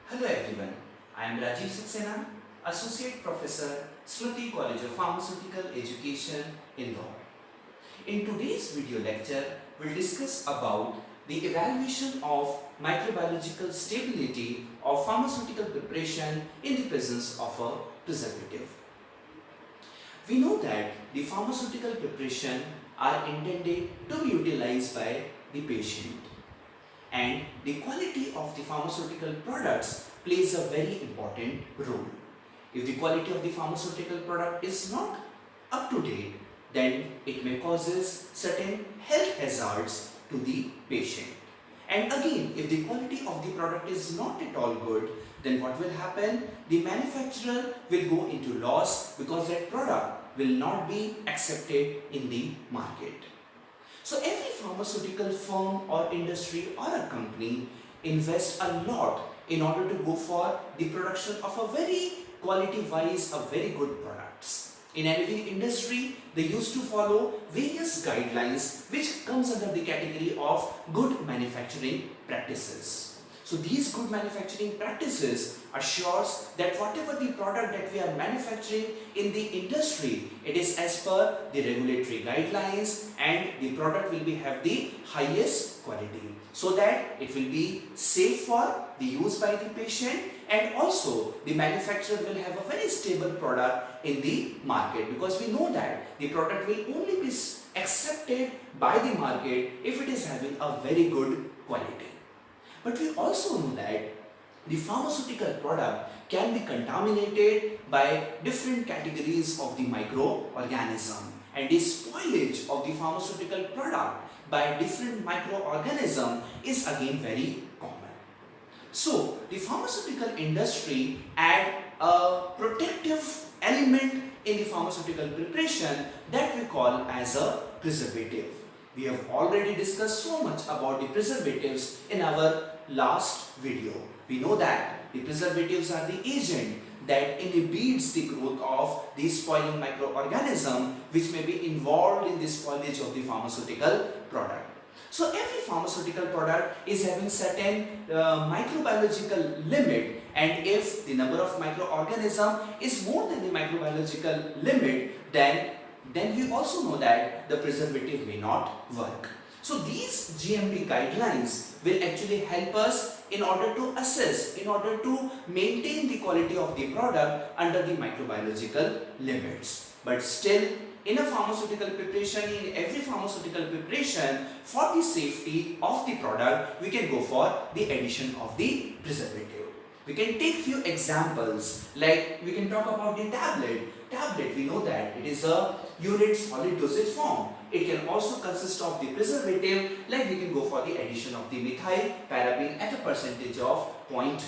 Hello everyone, I am Rajiv Saxena, Associate Professor, Smriti College of Pharmaceutical Education, Indore. In today's video lecture, we'll discuss about the evaluation of microbiological stability of pharmaceutical preparation in the presence of a preservative. We know that the pharmaceutical preparation are intended to be utilized by the patient, and the quality of the pharmaceutical products plays a very important role. If the quality of the pharmaceutical product is not up to date, then it may causes certain health hazards to the patient. And again, if the quality of the product is not at all good, then what will happen? The manufacturer will go into loss because that product will not be accepted in the market. So every pharmaceutical firm or industry or a company invests a lot in order to go for the production of a very quality wise, a very good products. In every industry, they used to follow various guidelines which comes under the category of good manufacturing practices. So these good manufacturing practices assures that whatever the product that we are manufacturing in the industry, it is as per the regulatory guidelines and the product will have the highest quality, so that it will be safe for the use by the patient, and also the manufacturer will have a very stable product in the market, because we know that the product will only be accepted by the market if it is having a very good quality. But we also know that the pharmaceutical product can be contaminated by different categories of the microorganism, and the spoilage of the pharmaceutical product by different microorganism is again very common. So the pharmaceutical industry add a protective element in the pharmaceutical preparation that we call as a preservative. We have already discussed so much about the preservatives in our last video. We know that the preservatives are the agent that inhibits the growth of the spoiling microorganism which may be involved in the spoilage of the pharmaceutical product. So every pharmaceutical product is having certain microbiological limit, and if the number of microorganism is more than the microbiological limit, then we also know that the preservative may not work. So these GMP guidelines will actually help us in order to assess, in order to maintain the quality of the product under the microbiological limits. But still, in a pharmaceutical preparation, in every pharmaceutical preparation, for the safety of the product, we can go for the addition of the preservative. We can take few examples, like we can talk about the tablet. Tablet, we know that it is a unit solid dosage form. It can also consist of the preservative, like we can go for the addition of the methyl paraben at a percentage of 0.1.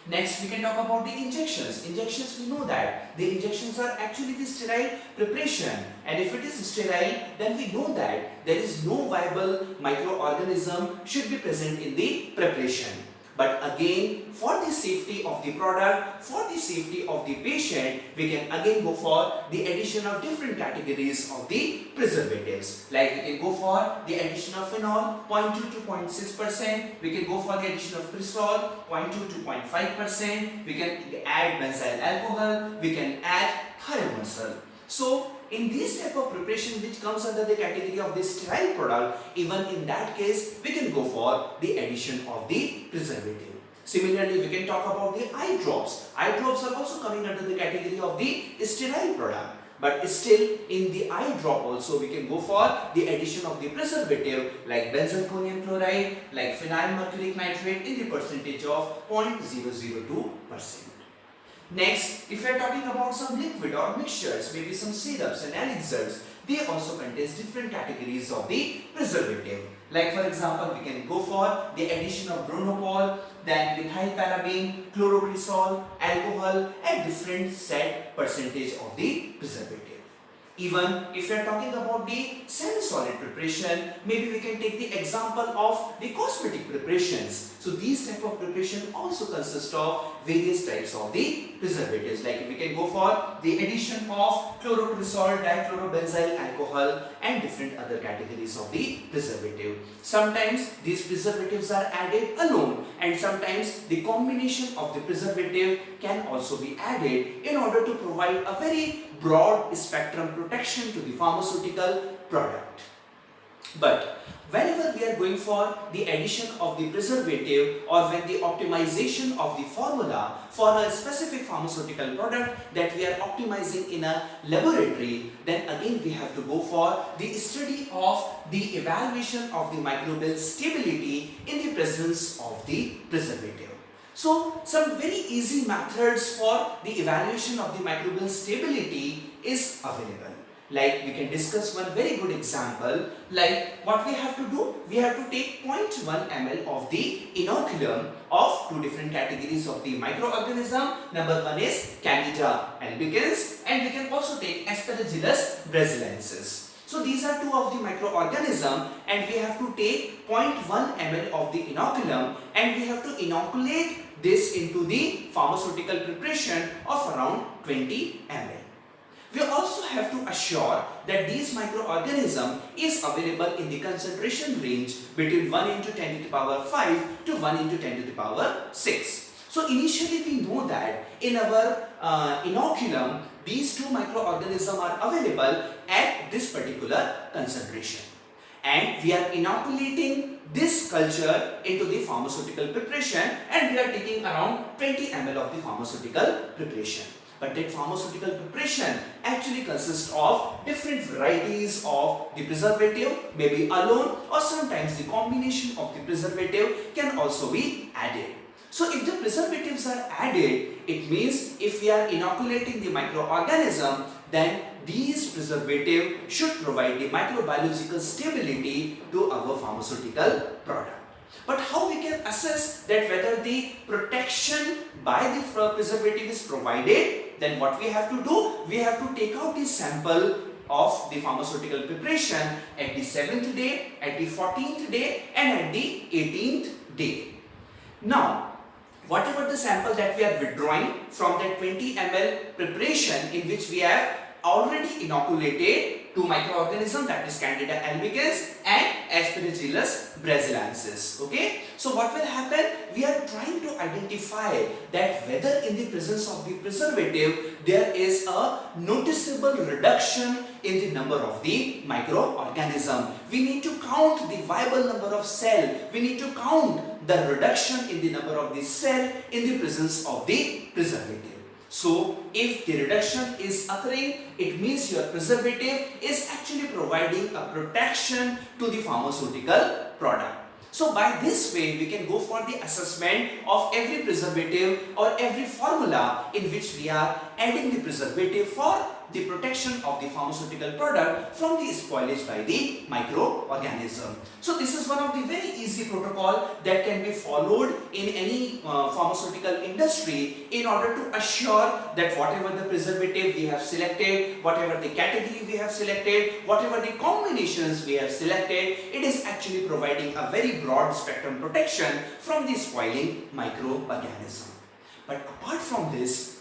Next, we can talk about the injections. Injections, we know that the injections are actually the sterile preparation, and if it is sterile, then we know that there is no viable microorganism should be present in the preparation. But again, for the safety of the product, for the safety of the patient, we can again go for the addition of different categories of the preservatives. Like we can go for the addition of phenol 0.2 to 0.6%, we can go for the addition of Cresol 0.2 to 0.5%, we can add benzyl alcohol, we can add thiomersal. So in this type of preparation which comes under the category of the sterile product, even in that case we can go for the addition of the preservative. Similarly, we can talk about the eye drops. Eye drops are also coming under the category of the sterile product. But still, in the eye drop also we can go for the addition of the preservative like benzalkonium chloride, like phenyl mercuric nitrate in the percentage of 0.002%. Next, if we are talking about some liquid or mixtures, maybe some syrups and elixirs, they also contain different categories of the preservative. Like for example, we can go for the addition of bronopol, then methyl paraben, chlorocresol, alcohol at different set percentage of the preservative. Even if we are talking about the semi-solid preparation, maybe we can take the example of the cosmetic preparations. So these type of preparation also consist of various types of the preservatives. Like we can go for the addition of chlorotoluene, dichlorobenzyl alcohol and different other categories of the preservative. Sometimes these preservatives are added alone and sometimes the combination of the preservative can also be added in order to provide a very broad spectrum protection to the pharmaceutical product. But whenever we are going for the addition of the preservative or when the optimization of the formula for a specific pharmaceutical product that we are optimizing in a laboratory, then again we have to go for the study of the evaluation of the microbial stability in the presence of the preservative. So some very easy methods for the evaluation of the microbial stability is available. Like we can discuss one very good example. Like what we have to do, we have to take 0.1 ml of the inoculum of two different categories of the microorganism. Number one is Candida albicans and we can also take Aspergillus brasiliensis. So these are two of the microorganisms and we have to take 0.1 ml of the inoculum and we have to inoculate this into the pharmaceutical preparation of around 20 ml. We also have to assure that these microorganism is available in the concentration range between 1 into 10 to the power 5 to 1 into 10 to the power 6. So initially we know that in our inoculum, these two microorganisms are available at this particular concentration. And we are inoculating this culture into the pharmaceutical preparation and we are taking around 20 ml of the pharmaceutical preparation. But that pharmaceutical preparation actually consists of different varieties of the preservative, maybe alone or sometimes the combination of the preservative can also be added. So if the preservatives are added, it means if we are inoculating the microorganism, then these preservatives should provide the microbiological stability to our pharmaceutical product. But how we can assess that whether the protection by the preservative is provided? Then what we have to do, we have to take out the sample of the pharmaceutical preparation at the 7th day, at the 14th day and at the 18th day. Now, whatever the sample that we are withdrawing from that 20 ml preparation in which we have already inoculated two microorganisms, that is Candida albicans and Aspergillus brasiliensis. Okay, so what will happen, we are trying to identify that whether in the presence of the preservative there is a noticeable reduction in the number of the microorganism. We need to count the viable number of cell, we need to count the reduction in the number of the cell in the presence of the preservative. So if the reduction is occurring, it means your preservative is actually providing a protection to the pharmaceutical product. So by this way, we can go for the assessment of every preservative or every formula in which we are adding the preservative for the protection of the pharmaceutical product from the spoilage by the microorganism. So this is one of the very easy protocol that can be followed in any pharmaceutical industry in order to assure that whatever the preservative we have selected, whatever the category we have selected, whatever the combinations we have selected, it is actually providing a very broad spectrum protection from the spoiling microorganism. But apart from this,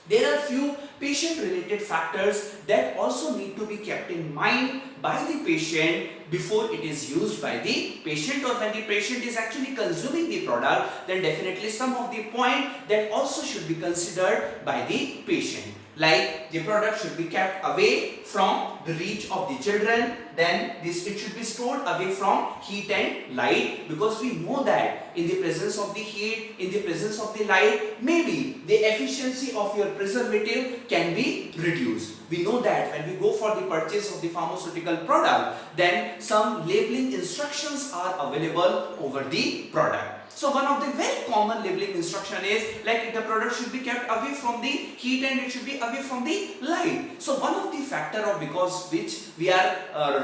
there are few patient-related factors that also need to be kept in mind by the patient before it is used by the patient, or when the patient is actually consuming the product, then definitely some of the point that also should be considered by the patient. Like the product should be kept away from the reach of the children, then it should be stored away from heat and light, because we know that in the presence of the heat, in the presence of the light, maybe the efficiency of your preservative can be reduced. We know that when we go for the purchase of the pharmaceutical product, then some labeling instructions are available over the product. So one of the very common labeling instruction is like the product should be kept away from the heat and it should be away from the light. So one of the factor of because which we are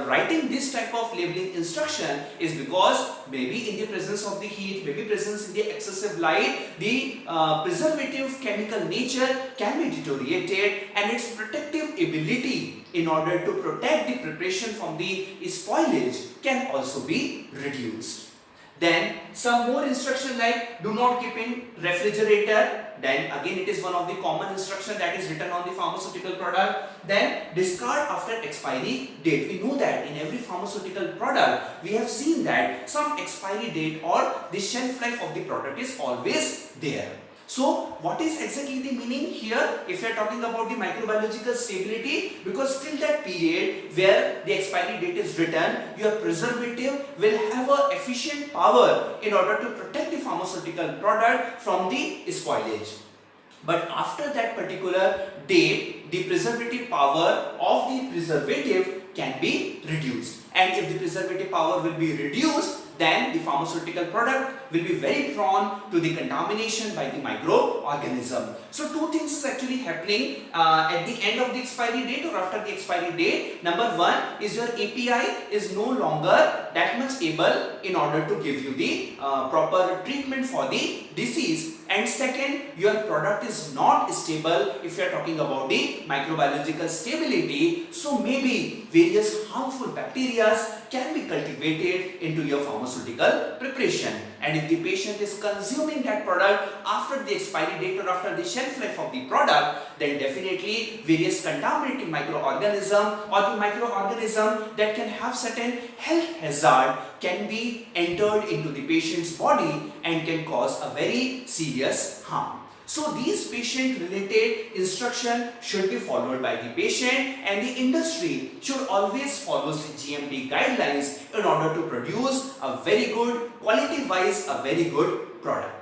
writing this type of labeling instruction is because maybe in the presence of the heat, maybe presence in the excessive light, the preservative chemical nature can be deteriorated and its protective ability in order to protect the preparation from the spoilage can also be reduced. Then some more instruction like do not keep in refrigerator. Then again it is one of the common instruction that is written on the pharmaceutical product. Then discard after expiry date. We know that in every pharmaceutical product we have seen that some expiry date or the shelf life of the product is always there. So what is exactly the meaning here if we are talking about the microbiological stability? Because till that period where the expiry date is written, your preservative will have a efficient power in order to protect the pharmaceutical product from the spoilage. But after that particular date, the preservative power of the preservative can be reduced. And if the preservative power will be reduced, then the pharmaceutical product will be very prone to the contamination by the microorganism. So two things is actually happening at the end of the expiry date or after the expiry date. Number one is your API is no longer that much able in order to give you the proper treatment for the disease. And second, your product is not stable if you are talking about the microbiological stability. So maybe various harmful bacteria can be cultivated into your pharmaceutical preparation. And if the patient is consuming that product after the expiry date or after the shelf life of the product, then definitely various contaminating microorganism or the microorganism that can have certain health hazard can be entered into the patient's body and can cause a very serious harm. So these patient related instruction should be followed by the patient, and the industry should always follow the GMP guidelines in order to produce a very good, quality wise, a very good product.